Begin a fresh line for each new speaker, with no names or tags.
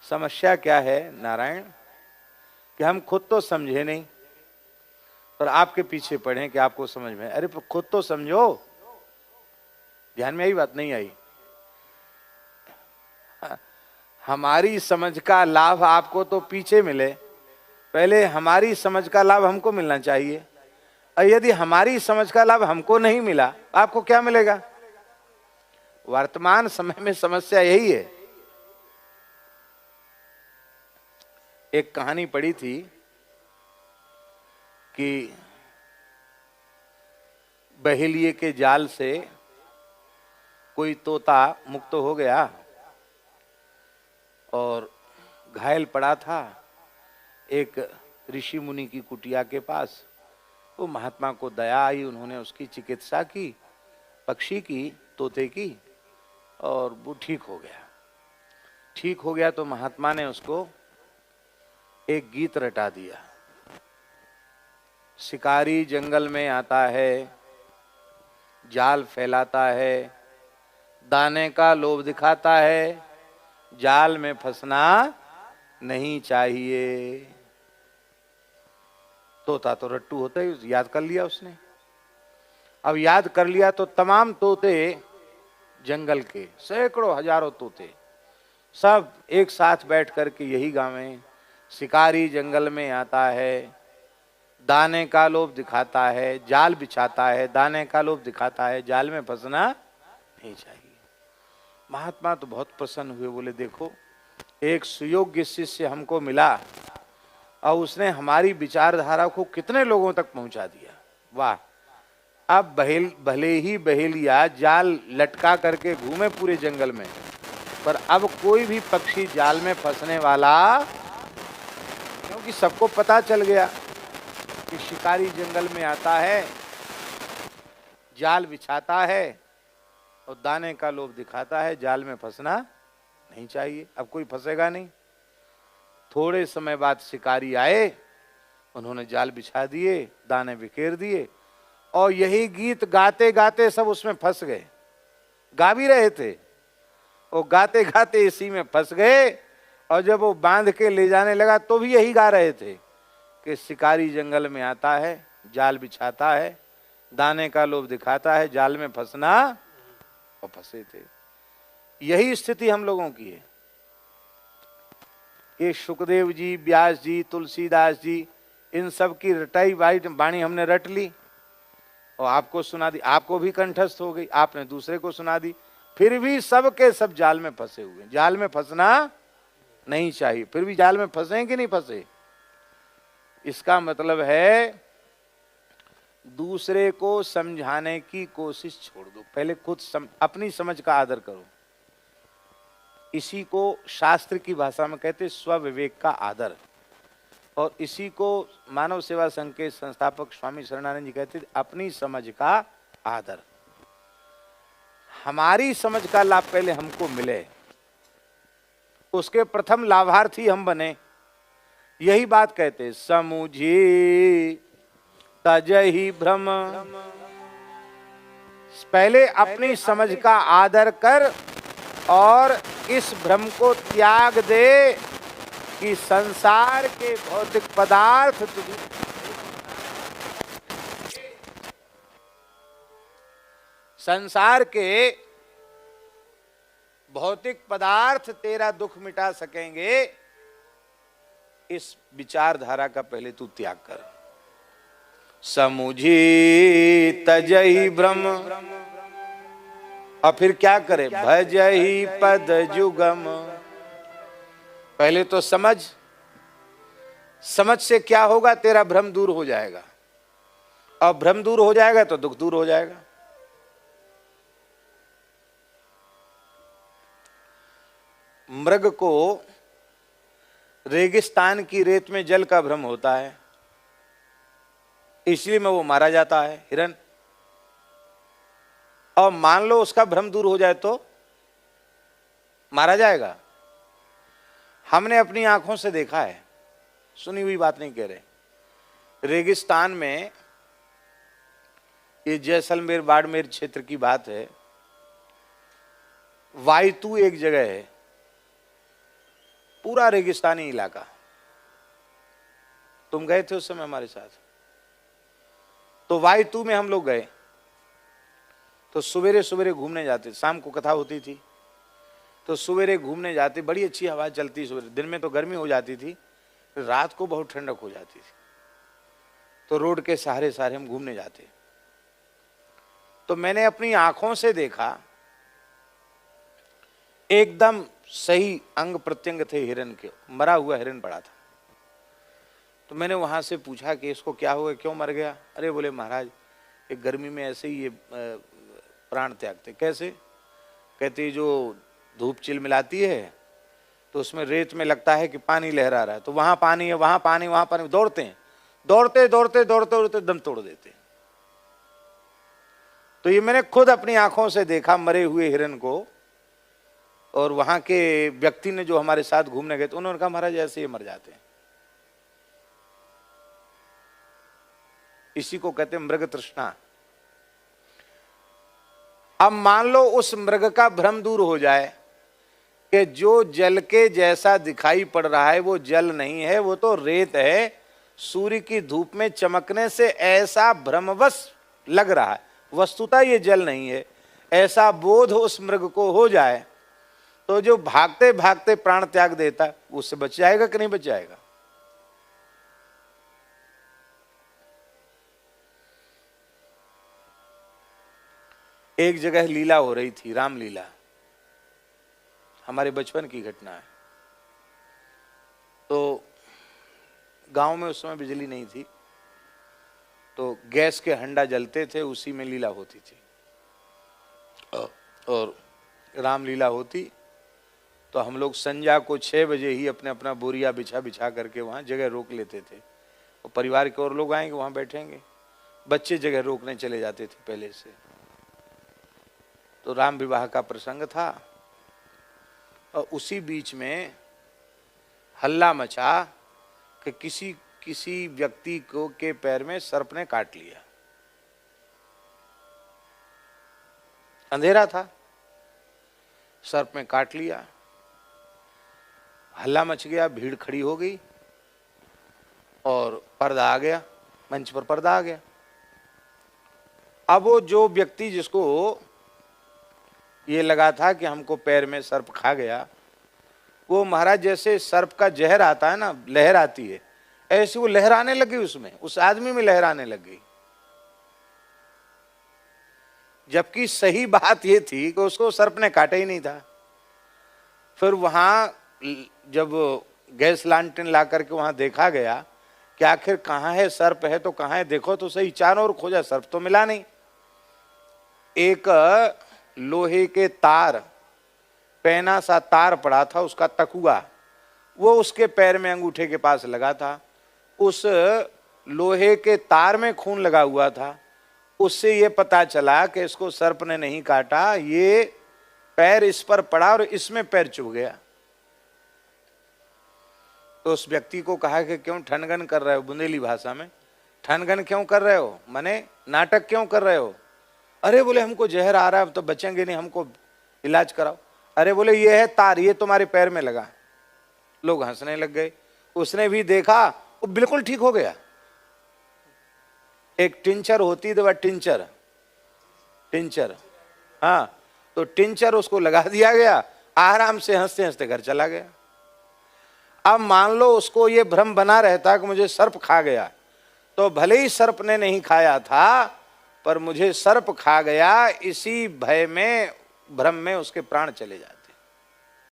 समस्या क्या है नारायण कि हम खुद तो समझे नहीं और आपके पीछे पड़े कि आपको समझ में। अरे खुद तो समझो। ध्यान में आई बात नहीं आई? हमारी समझ का लाभ आपको तो पीछे मिले, पहले हमारी समझ का लाभ हमको मिलना चाहिए। और यदि हमारी समझ का लाभ हमको नहीं मिला, आपको क्या मिलेगा? वर्तमान समय में समस्या यही है। एक कहानी पढ़ी थी कि बहेलिए के जाल से कोई तोता मुक्त हो गया और घायल पड़ा था एक ऋषि मुनि की कुटिया के पास। वो महात्मा को दया आई, उन्होंने उसकी चिकित्सा की, पक्षी की, तोते की, और वो ठीक हो गया। ठीक हो गया तो महात्मा ने उसको एक गीत रटा दिया। शिकारी जंगल में आता है, जाल फैलाता है, दाने का लोभ दिखाता है, जाल में फंसना नहीं चाहिए। तोता तो रट्टू होता है, याद कर लिया उसने। अब याद कर लिया तो तमाम तोते, जंगल के सैकड़ों हजारों तोते, सब एक साथ बैठ करके यही गावें, शिकारी जंगल में आता है, दाने का लोभ दिखाता है, जाल बिछाता है, दाने का लोभ दिखाता है, जाल में फंसना नहीं चाहिए। महात्मा तो बहुत प्रसन्न हुए, बोले देखो एक सुयोग्य शिष्य हमको मिला और उसने हमारी विचारधारा को कितने लोगों तक पहुंचा दिया। वाह! अब भले ही बहेलिया जाल लटका करके घूमे पूरे जंगल में, पर अब कोई भी पक्षी जाल में फंसने वाला, क्योंकि सबको पता चल गया कि शिकारी जंगल में आता है, जाल बिछाता है और दाने का लोभ दिखाता है, जाल में फंसना नहीं चाहिए। अब कोई फंसेगा नहीं। थोड़े समय बाद शिकारी आए, उन्होंने जाल बिछा दिए, दाने बिखेर दिए और यही गीत गाते गाते सब उसमें फंस गए। गा भी रहे थे, वो गाते गाते इसी में फंस गए। और जब वो बांध के ले जाने लगा तो भी यही गा रहे थे कि शिकारी जंगल में आता है, जाल बिछाता है, दाने का लोभ दिखाता है, जाल में फंसना, और फंसे थे। यही स्थिति हम लोगों की है। ये सुखदेव जी, व्यास जी, तुलसीदास जी, इन सब की रटाई वाणी हमने रट ली और आपको सुना दी, आपको भी कंठस्थ हो गई, आपने दूसरे को सुना दी, फिर भी सब के सब जाल में फंसे हुए। जाल में फंसना नहीं चाहिए, फिर भी जाल में फंसे कि नहीं फंसे? इसका मतलब है दूसरे को समझाने की कोशिश छोड़ दो, पहले खुद अपनी समझ का आदर करो। इसी को शास्त्र की भाषा में कहते स्वविवेक का आदर, और इसी को मानव सेवा संघ के संस्थापक स्वामी शरणानंद जी कहते अपनी समझ का आदर। हमारी समझ का लाभ पहले हमको मिले, उसके प्रथम लाभार्थी हम बने। यही बात कहते समुझी तजहि भ्रम। पहले अपनी समझ का आदर कर और इस भ्रम को त्याग दे कि संसार के भौतिक पदार्थ संसार के भौतिक पदार्थ तेरा दुख मिटा सकेंगे। इस विचारधारा का पहले तू त्याग कर। समुझी तजहि भ्रम, और फिर क्या करे? भजहि पद जुगम। पहले तो समझ, समझ से क्या होगा? तेरा भ्रम दूर हो जाएगा, और भ्रम दूर हो जाएगा तो दुख दूर हो जाएगा। मृग को रेगिस्तान की रेत में जल का भ्रम होता है, इसलिए में वो मारा जाता है, हिरन। और मान लो उसका भ्रम दूर हो जाए तो मारा जाएगा। हमने अपनी आंखों से देखा है, सुनी हुई बात नहीं कह रहे। रेगिस्तान में, ये जैसलमेर बाड़मेर क्षेत्र की बात है, वायतू एक जगह है, पूरा रेगिस्तानी इलाका। तुम गए थे उस समय हमारे साथ। तो वाई2 में हम लोग गए, तो सवेरे सवेरे घूमने जाते, शाम को कथा होती थी, तो सवेरे घूमने जाते, बड़ी अच्छी हवा चलती सवेरे। दिन में तो गर्मी हो जाती थी, रात को बहुत ठंडक हो जाती थी। तो रोड के सहारे सहारे हम घूमने जाते। तो मैंने अपनी आंखों से देखा, एकदम सही अंग प्रत्यंग थे हिरन के, मरा हुआ हिरन पड़ा था। तो मैंने वहां से पूछा कि इसको क्या हुआ, क्यों मर गया? अरे बोले महाराज एक गर्मी में ऐसे ही ये प्राण त्यागते। कैसे? कहते जो धूप चिलमिलाती है तो उसमें रेत में लगता है कि पानी लहरा रहा है, तो वहां पानी है, वहां पानी, वहां पानी, दौड़ते हैं, दौड़ते दौड़ते दौड़ते दौड़ते दम तोड़ देते। तो ये मैंने खुद अपनी आंखों से देखा मरे हुए हिरन को। और वहां के व्यक्ति ने जो हमारे साथ घूमने गए, तो उन्होंने कहा महाराज ऐसे ही मर जाते हैं। इसी को कहते हैं मृग तृष्णा। अब मान लो उस मृग का भ्रम दूर हो जाए कि जो जल के जैसा दिखाई पड़ रहा है वो जल नहीं है, वो तो रेत है, सूर्य की धूप में चमकने से ऐसा भ्रमवश लग रहा है, वस्तुतः ये जल नहीं है, ऐसा बोध उस मृग को हो जाए, तो जो भागते भागते प्राण त्याग देता है उससे बच जाएगा कि नहीं बच जाएगा? एक जगह लीला हो रही थी, रामलीला, हमारे बचपन की घटना है। तो गांव में उस समय बिजली नहीं थी, तो गैस के हंडा जलते थे, उसी में लीला होती थी। और रामलीला होती तो हम लोग संध्या को 6 बजे ही अपने अपना बोरिया बिछा बिछा करके वहाँ जगह रोक लेते थे, और परिवार के और लोग आएंगे वहाँ बैठेंगे, बच्चे जगह रोकने चले जाते थे पहले से। तो राम विवाह का प्रसंग था, और उसी बीच में हल्ला मचा कि किसी व्यक्ति को के पैर में सर्प ने काट लिया। अंधेरा था, सर्प में काट लिया, हल्ला मच गया, भीड़ खड़ी हो गई, और पर्दा आ गया, मंच पर पर्दा आ गया। अब वो जो व्यक्ति जिसको ये लगा था कि हमको पैर में सर्प खा गया, वो महाराज जैसे सर्प का जहर आता है ना, लहर आती है, ऐसे वो लहराने लगी, उसमें उस आदमी में लहराने लग गई। जबकि सही बात ये थी कि उसको सर्प ने काटा ही नहीं था। फिर वहां जब गैस लालटेन ला करके वहां देखा गया कि आखिर कहाँ है सर्प, है तो कहाँ है, देखो तो सही, चारों ओर खोजा, सर्प तो मिला नहीं। एक लोहे के तार, पैना सा तार पड़ा था, उसका तकुआ, वो उसके पैर में अंगूठे के पास लगा था। उस लोहे के तार में खून लगा हुआ था। उससे ये पता चला कि इसको सर्प ने नहीं काटा, ये पैर इस पर पड़ा और इसमें पैर चुभ गया। तो उस व्यक्ति को कहा कि क्यों ठनगन कर रहे हो, बुंदेली भाषा में, ठनगन क्यों कर रहे हो, माने नाटक क्यों कर रहे हो? अरे बोले हमको जहर आ रहा है, अब तो बचेंगे नहीं, हमको इलाज कराओ। अरे बोले ये है तार, ये तुम्हारे पैर में लगा। लोग हंसने लग गए। उसने भी देखा, वो बिल्कुल ठीक हो गया। एक टिंचर होती दवा, टिंचर, हाँ, तो टिंचर उसको लगा दिया गया, आराम से हंसते हंसते घर चला गया। अब मान लो उसको ये भ्रम बना रहता कि मुझे सर्प खा गया, तो भले ही सर्प ने नहीं खाया था, पर मुझे सर्प खा गया, इसी भय में, भ्रम में उसके प्राण चले जाते।